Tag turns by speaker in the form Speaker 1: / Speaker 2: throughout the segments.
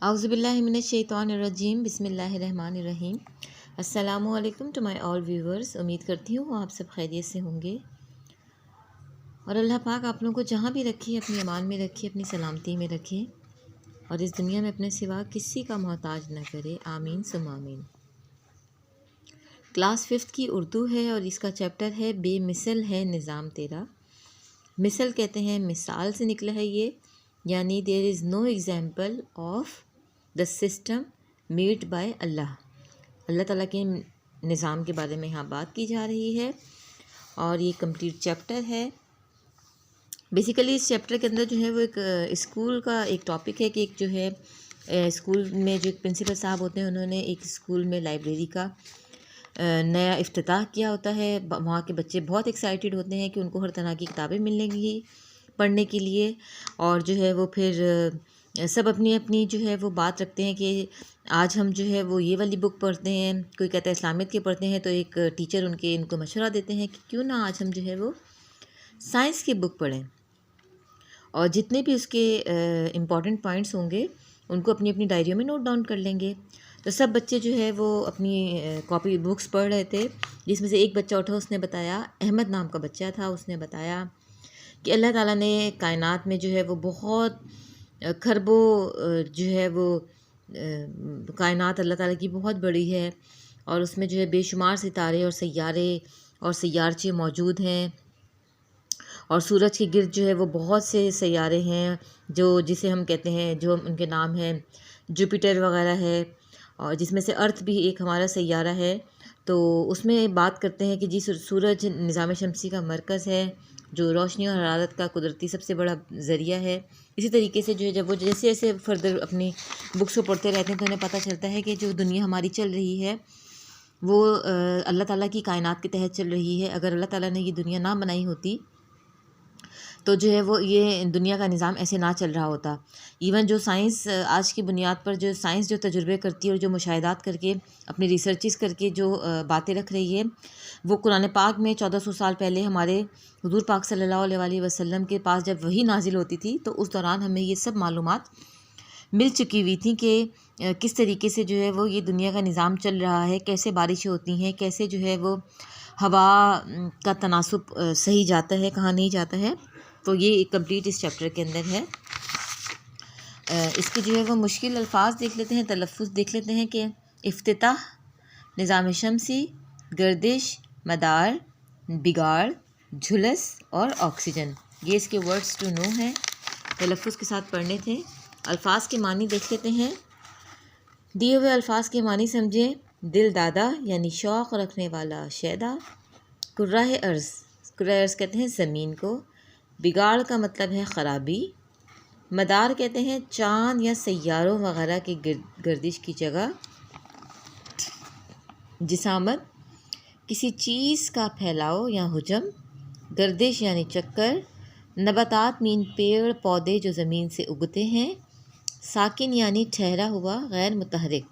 Speaker 1: اعوذ باللہ من الشیطان الرجیم، بسم اللہ الرحمن الرحیم۔ السلام علیکم ٹو مائی آل ویورز، امید کرتی ہوں آپ سب خیریت سے ہوں گے اور اللہ پاک آپ لوگوں کو جہاں بھی رکھے اپنی امان میں رکھے، اپنی سلامتی میں رکھے اور اس دنیا میں اپنے سوا کسی کا محتاج نہ کرے، آمین ثم آمین۔ کلاس 5 کی اردو ہے اور اس کا چیپٹر ہے بے مثل ہے نظام تیرا۔ مثل کہتے ہیں مثال سے نکلا ہے یہ، یعنی there is no example of the system made by اللہ۔ اللہ تعالیٰ کے نظام کے بارے میں یہاں بات کی جا رہی ہے اور یہ کمپلیٹ چیپٹر ہے۔ بیسیکلی اس چیپٹر کے اندر جو ہے وہ ایک اسکول کا ایک ٹاپک ہے کہ ایک جو ہے اسکول میں جو ایک پرنسپل صاحب ہوتے ہیں، انہوں نے ایک اسکول میں لائبریری کا نیا افتتاح کیا ہوتا ہے۔ وہاں کے بچے بہت ایکسائٹیڈ ہوتے ہیں کہ ان کو ہر طرح کی کتابیں ملیں گی پڑھنے کے لیے، اور جو ہے وہ پھر سب اپنی اپنی جو ہے وہ بات رکھتے ہیں کہ آج ہم جو ہے وہ یہ والی بک پڑھتے ہیں، کوئی کہتا ہے اسلامیت کے پڑھتے ہیں، تو ایک ٹیچر ان کو مشورہ دیتے ہیں کہ کیوں نہ آج ہم جو ہے وہ سائنس کی بک پڑھیں، اور جتنے بھی اس کے امپورٹنٹ پوائنٹس ہوں گے ان کو اپنی اپنی ڈائریوں میں نوٹ ڈاؤن کر لیں گے۔ تو سب بچے جو ہے وہ اپنی کاپی بکس پڑھ رہے تھے، جس میں سے ایک بچہ اٹھا، اس نے بتایا، احمد نام کا بچہ تھا، اس نے بتایا کہ اللہ تعالیٰ نے کائنات میں جو ہے وہ بہت کھربوں جو ہے وہ کائنات اللہ تعالیٰ کی بہت بڑی ہے، اور اس میں جو ہے بے شمار ستارے اور سیارے اور سیارچے موجود ہیں، اور سورج کے گرد جو ہے وہ بہت سے سیارے ہیں جسے ہم کہتے ہیں، جو ان کے نام ہیں جوپیٹر وغیرہ ہے، اور جس میں سے ارتھ بھی ایک ہمارا سیارہ ہے۔ تو اس میں بات کرتے ہیں کہ جی سورج نظام شمسی کا مرکز ہے، جو روشنی اور حرارت کا قدرتی سب سے بڑا ذریعہ ہے۔ اسی طریقے سے جو ہے جب وہ جیسے جیسے فردر اپنی بکس کو پڑھتے رہتے ہیں تو انہیں پتہ چلتا ہے کہ جو دنیا ہماری چل رہی ہے وہ اللہ تعالیٰ کی کائنات کے تحت چل رہی ہے۔ اگر اللہ تعالیٰ نے یہ دنیا نہ بنائی ہوتی تو جو ہے وہ یہ دنیا کا نظام ایسے نہ چل رہا ہوتا۔ ایون جو سائنس آج کی بنیاد پر جو سائنس جو تجربے کرتی ہے اور جو مشاہدات کر کے اپنی ریسرچز کر کے جو باتیں رکھ رہی ہے، وہ قرآن پاک میں 1400 سال پہلے ہمارے حضور پاک صلی اللہ علیہ وسلم کے پاس جب وحی نازل ہوتی تھی تو اس دوران ہمیں یہ سب معلومات مل چکی ہوئی تھیں کہ کس طریقے سے جو ہے وہ یہ دنیا کا نظام چل رہا ہے، کیسے بارشیں ہوتی ہیں، کیسے جو ہے وہ ہوا کا تناسب صحیح جاتا ہے، کہاں نہیں جاتا ہے۔ تو یہ کمپلیٹ اس چیپٹر کے اندر ہے۔ اس کے جو ہے وہ مشکل الفاظ دیکھ لیتے ہیں، تلفظ دیکھ لیتے ہیں کہ افتتاح، نظام شمسی، گردش، مدار، بگاڑ، جھلس اور آکسیجن، یہ اس کے ورڈز ٹو نو ہیں، تلفظ کے ساتھ پڑھنے تھے۔ الفاظ کے معنی دیکھ لیتے ہیں۔ دیے ہوئے الفاظ کے معنی سمجھیں۔ دل دادا یعنی شوق رکھنے والا شیدا، کرہ ارض، کرہ ارض کہتے ہیں زمین کو، بگاڑ کا مطلب ہے خرابی، مدار کہتے ہیں چاند یا سیاروں وغیرہ کی گردش کی جگہ، جسامت کسی چیز کا پھیلاؤ یا حجم، گردش یعنی چکر، نباتات مین پیڑ پودے جو زمین سے اگتے ہیں، ساکن یعنی ٹھہرا ہوا غیر متحرک۔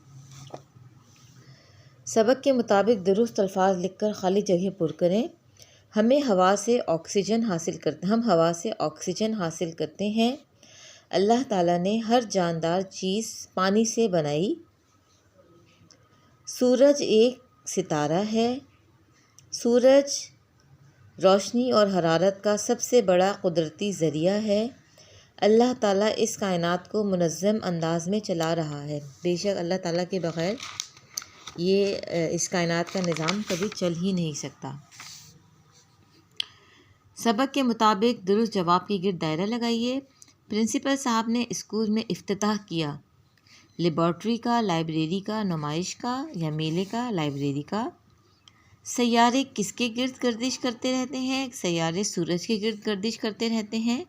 Speaker 1: سبق کے مطابق درست الفاظ لکھ کر خالی جگہ پر کریں۔ ہم ہوا سے آکسیجن حاصل کرتے ہیں۔ اللہ تعالیٰ نے ہر جاندار چیز پانی سے بنائی۔ سورج ایک ستارہ ہے۔ سورج روشنی اور حرارت کا سب سے بڑا قدرتی ذریعہ ہے۔ اللہ تعالیٰ اس کائنات کو منظم انداز میں چلا رہا ہے۔ بے شک اللہ تعالیٰ کے بغیر یہ اس کائنات کا نظام کبھی چل ہی نہیں سکتا۔ سبق کے مطابق درست جواب کے گرد دائرہ لگائیے۔ پرنسپل صاحب نے اسکول میں افتتاح کیا، لیبارٹری کا، لائبریری کا، نمائش کا یا میلے کا، لائبریری کا۔ سیارے کس کے گرد گردش کرتے رہتے ہیں؟ سیارے سورج کے گرد گردش کرتے رہتے ہیں۔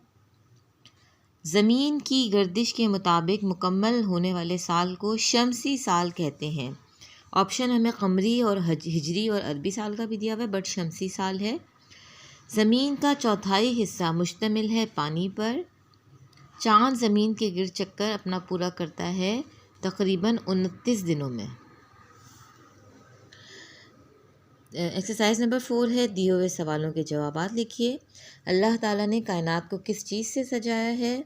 Speaker 1: زمین کی گردش کے مطابق مکمل ہونے والے سال کو شمسی سال کہتے ہیں۔ آپشن ہمیں قمری اور ہجری اور عربی سال کا بھی دیا ہوا ہے، بٹ شمسی سال ہے۔ زمین کا چوتھائی حصہ مشتمل ہے پانی پر۔ چاند زمین کے گرد چکر اپنا پورا کرتا ہے تقریباً 29 دنوں میں۔ ایکسرسائز نمبر 4 ہے، دیے ہوئے سوالوں کے جوابات لکھیے۔ اللہ تعالیٰ نے کائنات کو کس چیز سے سجایا ہے؟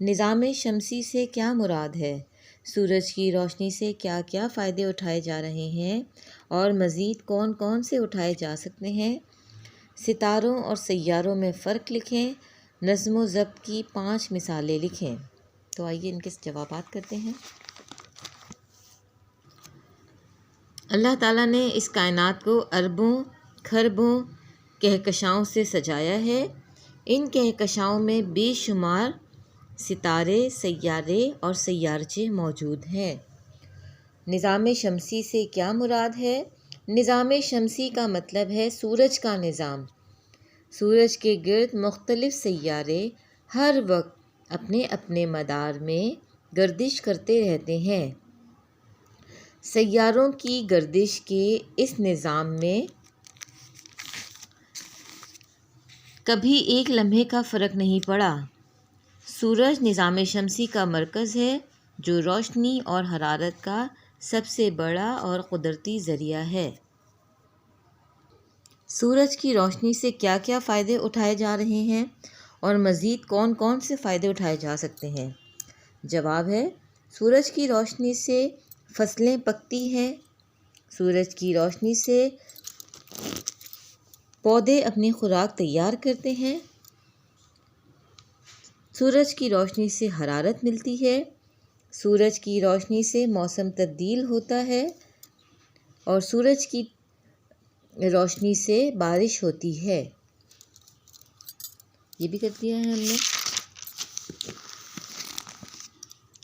Speaker 1: نظام شمسی سے کیا مراد ہے؟ سورج کی روشنی سے کیا کیا فائدے اٹھائے جا رہے ہیں اور مزید کون کون سے اٹھائے جا سکتے ہیں؟ ستاروں اور سیاروں میں فرق لکھیں۔ نظم و ضبط کی 5 مثالیں لکھیں۔ تو آئیے ان کے جوابات کرتے ہیں۔ اللہ تعالیٰ نے اس کائنات کو اربوں کھربوں کہکشاؤں سے سجایا ہے۔ ان کہکشاؤں میں بے شمار ستارے، سیارے اور سیارچے موجود ہیں۔ نظام شمسی سے کیا مراد ہے؟ نظام شمسی کا مطلب ہے سورج کا نظام۔ سورج کے گرد مختلف سیارے ہر وقت اپنے اپنے مدار میں گردش کرتے رہتے ہیں۔ سیاروں کی گردش کے اس نظام میں کبھی ایک لمحے کا فرق نہیں پڑا۔ سورج نظام شمسی کا مرکز ہے جو روشنی اور حرارت کا سب سے بڑا اور قدرتی ذریعہ ہے۔ سورج کی روشنی سے کیا کیا فائدے اٹھائے جا رہے ہیں اور مزید کون کون سے فائدے اٹھائے جا سکتے ہیں؟ جواب ہے، سورج کی روشنی سے فصلیں پکتی ہیں۔ سورج کی روشنی سے پودے اپنی خوراک تیار کرتے ہیں۔ سورج کی روشنی سے حرارت ملتی ہے۔ سورج کی روشنی سے موسم تبدیل ہوتا ہے اور سورج کی روشنی سے بارش ہوتی ہے۔ یہ بھی کر دیا ہے ہم نے۔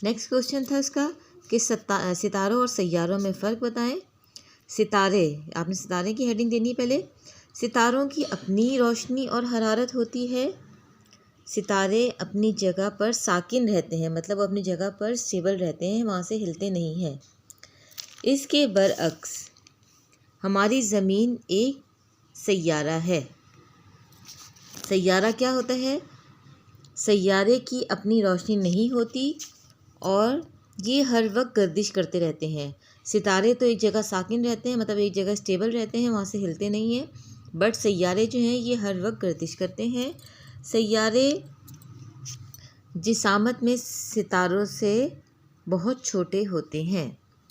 Speaker 1: نیکسٹ کوشچن تھا اس کا کہ ستاروں اور سیاروں میں فرق بتائیں۔ ستارے، آپ نے ستارے کی ہیڈنگ دینی پہلے۔ ستاروں کی اپنی روشنی اور حرارت ہوتی ہے۔ ستارے اپنی جگہ پر ساکن رہتے ہیں، مطلب وہ اپنی جگہ پر اسٹیبل رہتے ہیں، وہاں سے ہلتے نہیں ہیں۔ اس کے برعکس ہماری زمین ایک سیارہ ہے۔ سیارہ کیا ہوتا ہے؟ سیارے کی اپنی روشنی نہیں ہوتی اور یہ ہر وقت گردش کرتے رہتے ہیں۔ ستارے تو ایک جگہ ساکن رہتے ہیں، مطلب ایک جگہ اسٹیبل رہتے ہیں، وہاں سے ہلتے نہیں ہیں، بٹ سیارے جو ہیں یہ ہر وقت گردش کرتے ہیں۔ سیارے جسامت میں ستاروں سے بہت چھوٹے ہوتے ہیں۔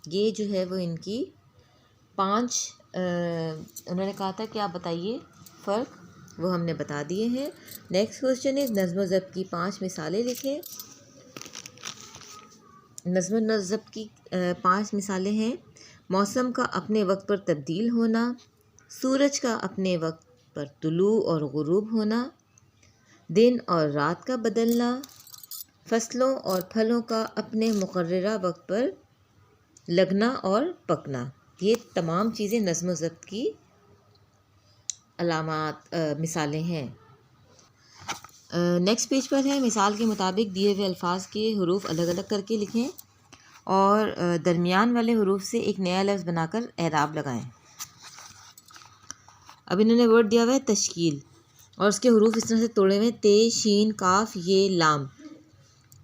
Speaker 1: یہ جو ہے وہ ان کی 5 انہوں نے کہا تھا کہ آپ بتائیے فرق، وہ ہم نے بتا دیے ہیں۔ نیکسٹ کوشچن ہے نظم و ضبط کی 5 مثالیں لکھیں۔ نظم و ضبط کی 5 مثالیں ہیں: موسم کا اپنے وقت پر تبدیل ہونا، سورج کا اپنے وقت پر طلوع اور غروب ہونا، دن اور رات کا بدلنا، فصلوں اور پھلوں کا اپنے مقررہ وقت پر لگنا اور پکنا۔ یہ تمام چیزیں نظم و ضبط کی علامات مثالیں ہیں۔ نیکسٹ پیج پر ہے مثال کے مطابق دیے ہوئے الفاظ کے حروف الگ الگ کر کے لکھیں اور درمیان والے حروف سے ایک نیا لفظ بنا کر اعراب لگائیں۔ اب انہوں نے ورڈ دیا ہوا ہے تشکیل اور اس کے حروف اس طرح سے توڑے ہوئے تے، شین، کاف، یہ، لام۔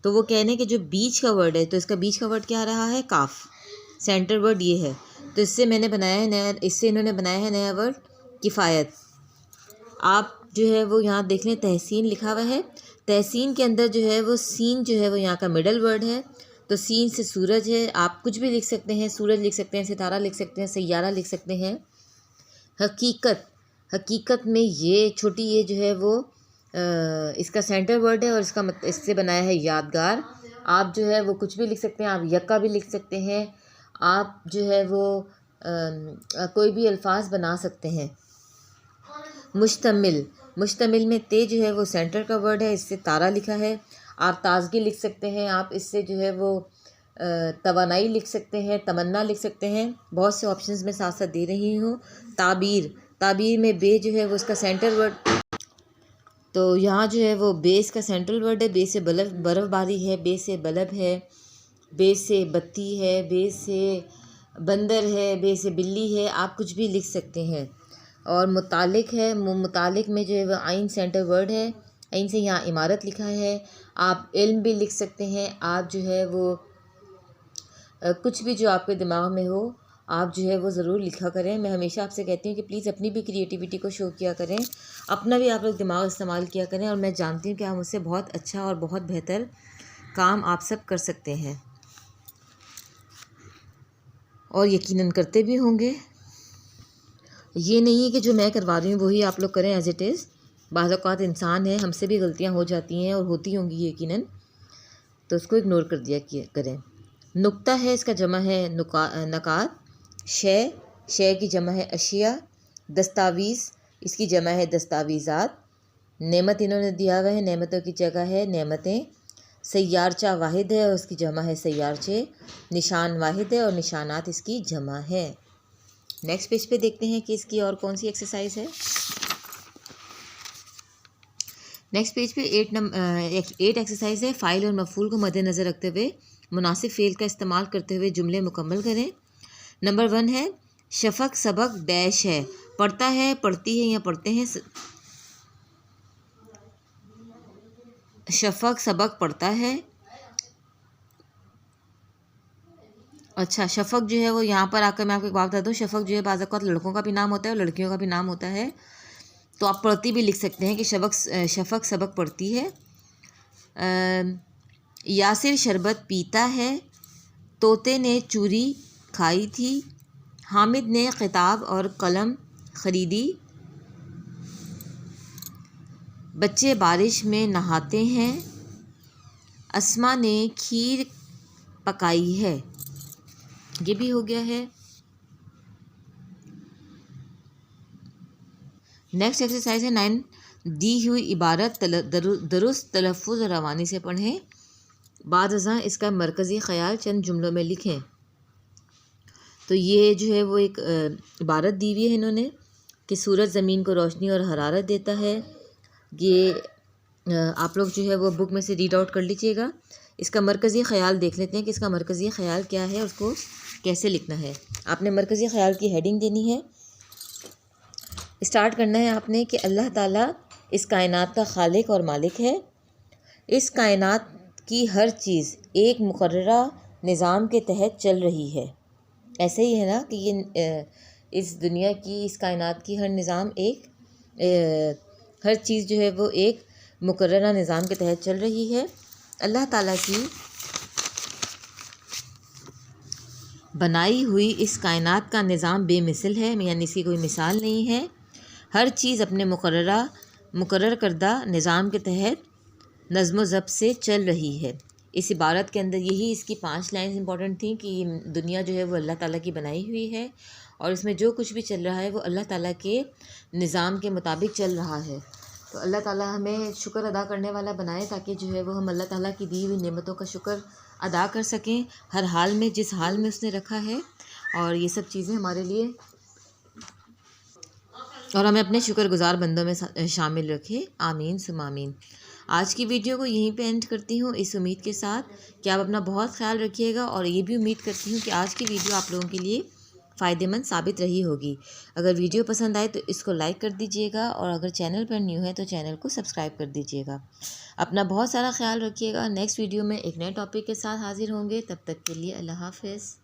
Speaker 1: تو وہ کہنے کہ جو بیچ کا ورڈ ہے تو اس کا بیچ کا ورڈ کیا رہا ہے؟ کاف۔ سینٹر ورڈ یہ ہے، تو اس سے میں نے بنایا ہے نیا، اس سے انہوں نے بنایا ہے نیا ورڈ کفایت۔ آپ جو ہے وہ یہاں دیکھ لیں تحسین لکھا ہوا ہے، تحسین کے اندر جو ہے وہ سین جو ہے وہ یہاں کا مڈل ورڈ ہے، تو سین سے سورج ہے، آپ کچھ بھی لکھ سکتے ہیں، سورج لکھ سکتے ہیں، ستارہ لکھ سکتے ہیں، سیارہ لکھ سکتے ہیں۔ حقیقت، حقیقت میں یہ چھوٹی یہ جو ہے وہ اس کا سینٹر ورڈ ہے اور اس سے بنایا ہے یادگار۔ آپ جو ہے وہ کچھ بھی لکھ سکتے ہیں، آپ یکا بھی لکھ سکتے ہیں، آپ جو ہے وہ کوئی بھی الفاظ بنا سکتے ہیں۔ مشتمل، مشتمل میں تے جو ہے وہ سینٹر کا ورڈ ہے، اس سے تارہ لکھا ہے۔ آپ تازگی لکھ سکتے ہیں، آپ اس سے جو ہے وہ توانائی لکھ سکتے ہیں، تمنا لکھ سکتے ہیں۔ بہت سے آپشنز میں ساتھ ساتھ دے رہی ہوں۔ تعبیر، تعبیر میں بے جو ہے وہ اس کا سینٹر ورڈ، تو یہاں جو ہے وہ بے اس کا سینٹرل ورڈ ہے، بے سے برف باری ہے، بے سے بلب ہے، بے سے بتی ہے، بے سے بندر ہے، بے سے بلی ہے، آپ کچھ بھی لکھ سکتے ہیں۔ اور متعلق ہے، متعلق میں جو ہے وہ عین سینٹر ورڈ ہے، عین سے یہاں عمارت لکھا ہے۔ آپ علم بھی لکھ سکتے ہیں، آپ جو ہے وہ کچھ بھی جو آپ کے دماغ میں ہو آپ جو ہے وہ ضرور لکھا کریں۔ میں ہمیشہ آپ سے کہتی ہوں کہ پلیز اپنی بھی کریٹیوٹی کو شو کیا کریں، اپنا بھی آپ لوگ دماغ استعمال کیا کریں، اور میں جانتی ہوں کہ آپ مجھ سے بہت اچھا اور بہت بہتر کام آپ سب کر سکتے ہیں۔ اور یقیناً کرتے بھی ہوں گے. یہ نہیں ہے کہ جو میں کروا رہی ہوں وہی آپ لوگ کریں ایز اٹ از. بعض اوقات انسان ہے، ہم سے بھی غلطیاں ہو جاتی ہیں اور ہوتی ہوں گی یقیناً، تو اس کو اگنور کر دیا کریں. نقطہ ہے، اس کا جمع ہے نکات. شے کی جمع ہے اشیاء. دستاویز، اس کی جمع ہے دستاویزات. نعمت انہوں نے دیا ہوا ہے، نعمتوں کی جگہ ہے نعمتیں. سیارچہ واحد ہے اور اس کی جمع ہے سیارچے. نشان واحد ہے اور نشانات اس کی جمع ہے. نیکسٹ پیج پہ دیکھتے ہیں کہ اس کی اور کون سی ایکسرسائز ہے. نیکسٹ پیج پہ 8 ایکسرسائز ہے. فاعل اور مفعول کو مد نظر رکھتے ہوئے مناسب فعل کا استعمال کرتے ہوئے جملے مکمل کریں. نمبر 1 ہے شفق سبق ڈیش ہے. پڑھتا ہے، پڑھتی ہے یا پڑھتے ہیں. شفق سبق پڑھتا ہے. اچھا، شفق جو ہے وہ یہاں پر آ کر میں آپ کو ایک بات بتا دوں، شفق جو ہے بعض اوقات لڑکوں کا بھی نام ہوتا ہے اور لڑکیوں کا بھی نام ہوتا ہے. تو آپ پڑھتی بھی لکھ سکتے ہیں کہ شفق سبق پڑھتی ہے. یاسر شربت پیتا ہے. طوطے نے چوری کھائی تھی. حامد نے کتاب اور قلم خریدی. بچے بارش میں نہاتے ہیں. اسما نے کھیر پکائی ہے. یہ بھی ہو گیا ہے. نیکسٹ ایکسرسائز ہے 9. دی ہوئی عبارت درست تلفظ اور روانی سے پڑھیں. بعد ازاں اس کا مرکزی خیال چند جملوں میں لکھیں. تو یہ جو ہے وہ ایک عبارت دی ہوئی ہے انہوں نے کہ سورج زمین کو روشنی اور حرارت دیتا ہے. یہ آپ لوگ جو ہے وہ بک میں سے ریڈ آؤٹ کر لیجیے گا. اس کا مرکزی خیال دیکھ لیتے ہیں کہ اس کا مرکزی خیال کیا ہے اور اس کو کیسے لکھنا ہے. آپ نے مرکزی خیال کی ہیڈنگ دینی ہے. اسٹارٹ کرنا ہے آپ نے کہ اللہ تعالیٰ اس کائنات کا خالق اور مالک ہے. اس کائنات کی ہر چیز ایک مقررہ نظام کے تحت چل رہی ہے. ایسے ہی ہے نا کہ یہ اس دنیا کی، اس کائنات کی ہر نظام ہر چیز جو ہے وہ ایک مقررہ نظام کے تحت چل رہی ہے. اللہ تعالیٰ کی بنائی ہوئی اس کائنات کا نظام بے مثل ہے، یعنی اس کی کوئی مثال نہیں ہے. ہر چیز اپنے مقرر کردہ نظام کے تحت نظم و ضبط سے چل رہی ہے. اس عبارت کے اندر یہی اس کی 5 لائنز امپورٹنٹ تھیں کہ یہ دنیا جو ہے وہ اللہ تعالیٰ کی بنائی ہوئی ہے اور اس میں جو کچھ بھی چل رہا ہے وہ اللہ تعالیٰ کے نظام کے مطابق چل رہا ہے. تو اللہ تعالیٰ ہمیں شکر ادا کرنے والا بنائے تاکہ جو ہے وہ ہم اللہ تعالیٰ کی دی ہوئی نعمتوں کا شکر ادا کر سکیں ہر حال میں، جس حال میں اس نے رکھا ہے. اور یہ سب چیزیں ہمارے لیے، اور ہمیں اپنے شکر گزار بندوں میں شامل رکھے. آمین ثم آمین. آج کی ویڈیو کو یہیں پہ اینڈ کرتی ہوں اس امید کے ساتھ کہ آپ اپنا بہت خیال رکھیے گا، اور یہ بھی امید کرتی ہوں کہ آج کی ویڈیو آپ لوگوں کے لیے فائدہ مند ثابت رہی ہوگی. اگر ویڈیو پسند آئے تو اس کو لائک کر دیجیے گا، اور اگر چینل پر نیو ہے تو چینل کو سبسکرائب کر دیجیے گا. اپنا بہت سارا خیال رکھیے گا. نیکسٹ ویڈیو میں ایک نئے ٹاپک کے ساتھ حاضر ہوں گے. تب تک کے لیے اللہ حافظ.